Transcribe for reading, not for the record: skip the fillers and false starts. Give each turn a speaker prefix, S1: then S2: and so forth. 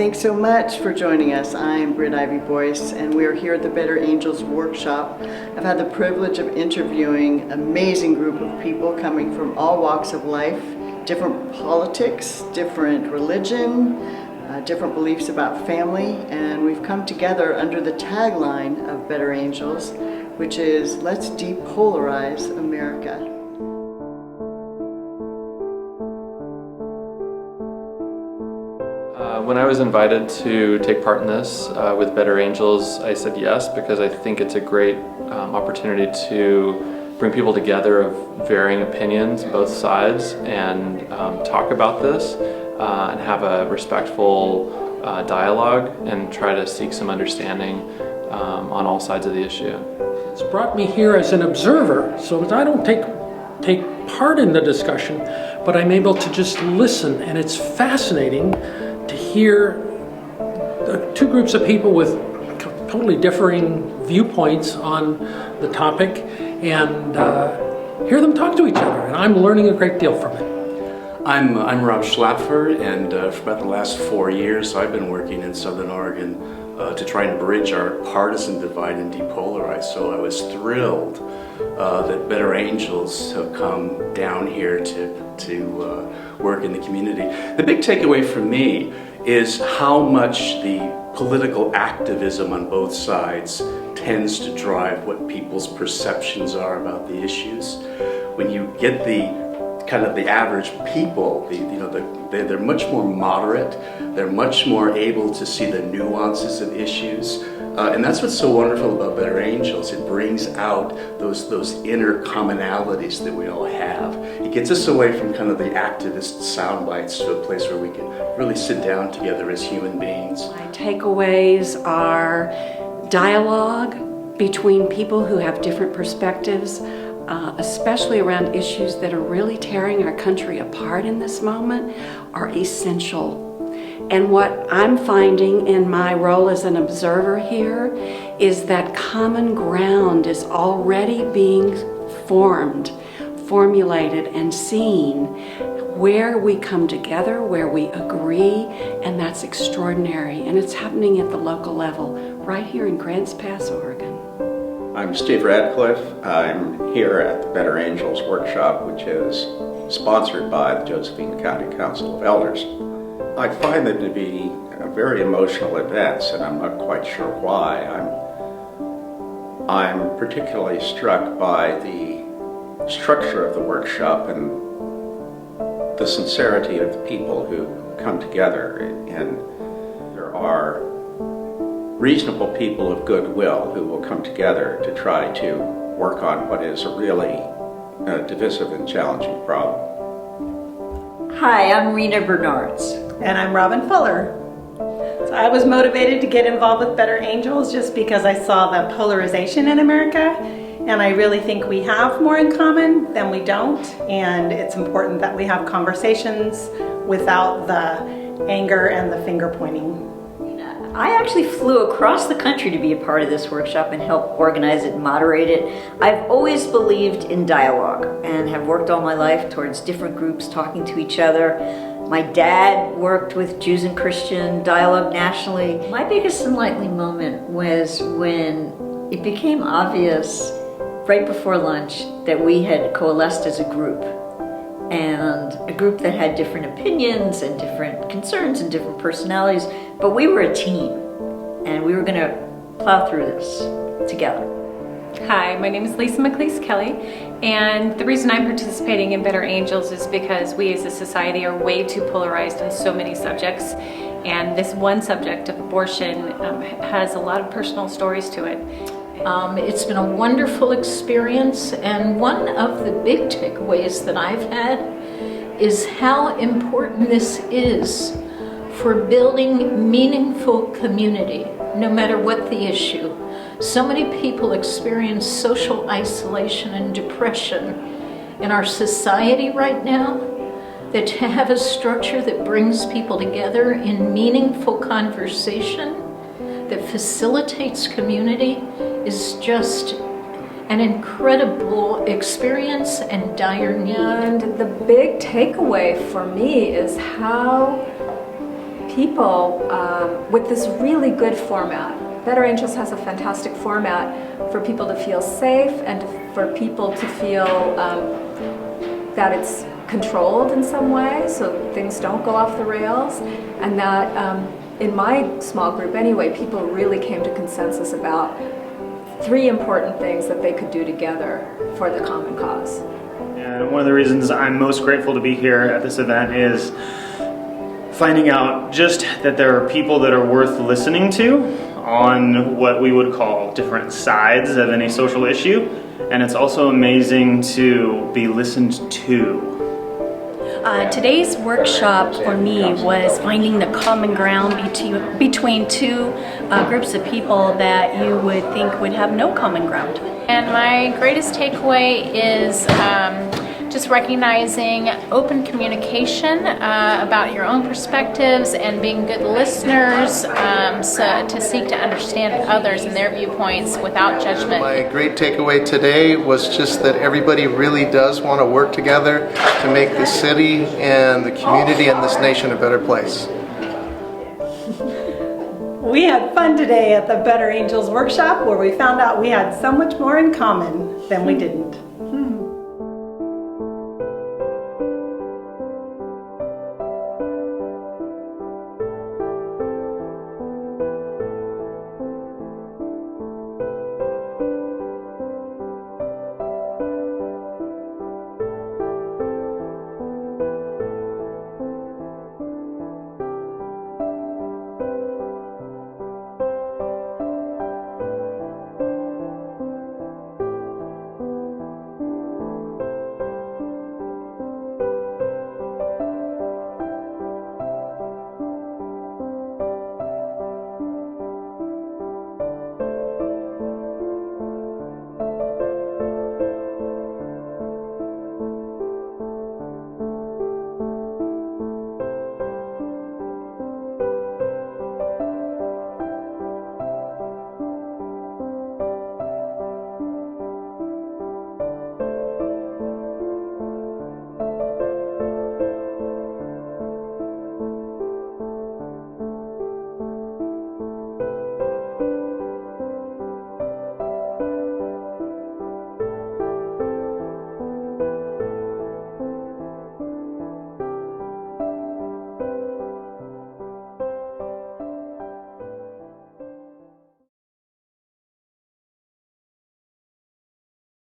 S1: Thanks so much for joining us. I'm Britt Ivy Boyce, and we're here at the Better Angels workshop. I've had the privilege of interviewing an amazing group of people coming from all walks of life, different politics, different religion, different beliefs about family, and we've come together under the tagline of Better Angels, which is "Let's Depolarize America."
S2: When I was invited to take part in this with Better Angels, I said yes because I think it's a great opportunity to bring people together of varying opinions, both sides, and talk about this and have a respectful dialogue and try to seek some understanding on all sides of the issue.
S3: It's brought me here as an observer, so that I don't take part in the discussion, but I'm able to just listen, and it's fascinating to hear two groups of people with totally differing viewpoints on the topic and hear them talk to each other, and I'm learning a great deal from it.
S4: I'm Rob Schlapfer, and for about the last 4 years I've been working in Southern Oregon to try and bridge our partisan divide and depolarize. So I was thrilled that Better Angels have come down here to work in the community. The big takeaway for me is how much the political activism on both sides tends to drive what people's perceptions are about the issues. When you get the kind of the average people, they're much more moderate, they're much more able to see the nuances of issues, and that's what's so wonderful about Better Angels. It brings out those inner commonalities that we all have. It gets us away from kind of the activist sound bites to a place where we can really sit down together as human beings.
S5: My takeaways are dialogue between people who have different perspectives, especially around issues that are really tearing our country apart in this moment, are essential. And what I'm finding in my role as an observer here is that common ground is already being formulated and seen, where we come together, where we agree, and that's extraordinary. And it's happening at the local level, right here in Grants Pass, Oregon.
S6: I'm Steve Radcliffe. I'm here at the Better Angels workshop, which is sponsored by the Josephine County Council of Elders. I find them to be very emotional events, and I'm not quite sure why. I'm particularly struck by the structure of the workshop and the sincerity of the people who come together, and there are reasonable people of goodwill who will come together to try to work on what is a really divisive and challenging problem.
S7: Hi, I'm Rena Bernards.
S8: And I'm Robin Fuller. So I was motivated to get involved with Better Angels just because I saw the polarization in America, and I really think we have more in common than we don't, and it's important that we have conversations without the anger and the finger pointing.
S7: I actually flew across the country to be a part of this workshop and help organize it and moderate it. I've always believed in dialogue and have worked all my life towards different groups talking to each other. My dad worked with Jews and Christian dialogue nationally. My biggest enlightening moment was when it became obvious right before lunch that we had coalesced as a group, and a group that had different opinions and different concerns and different personalities, but we were a team, and we were going to plow through this together.
S9: Hi, my name is Lisa McLeese Kelly, and the reason I'm participating in Better Angels is because we as a society are way too polarized on so many subjects, and this one subject of abortion has a lot of personal stories to it.
S10: It's been a wonderful experience, and one of the big takeaways that I've had is how important this is for building meaningful community, no matter what the issue. So many people experience social isolation and depression in our society right now, that to have a structure that brings people together in meaningful conversation, that facilitates community, is just an incredible experience and dire need.
S11: And the big takeaway for me is how people with this really good format. Better Angels has a fantastic format for people to feel safe and for people to feel that it's controlled in some way, so things don't go off the rails, and that in my small group anyway, people really came to consensus about 3 important things that they could do together for the common cause.
S12: And one of the reasons I'm most grateful to be here at this event is finding out just that there are people that are worth listening to on what we would call different sides of any social issue. And it's also amazing to be listened to.
S13: Today's workshop for me was finding the common ground between 2 groups of people that you would think would have no common ground.
S9: And my greatest takeaway is just recognizing open communication about your own perspectives and being good listeners to seek to understand others and their viewpoints without judgment.
S14: My great takeaway today was just that everybody really does want to work together to make this city and the community and this nation a better place.
S8: We had fun today at the Better Angels workshop where we found out we had so much more in common than we didn't.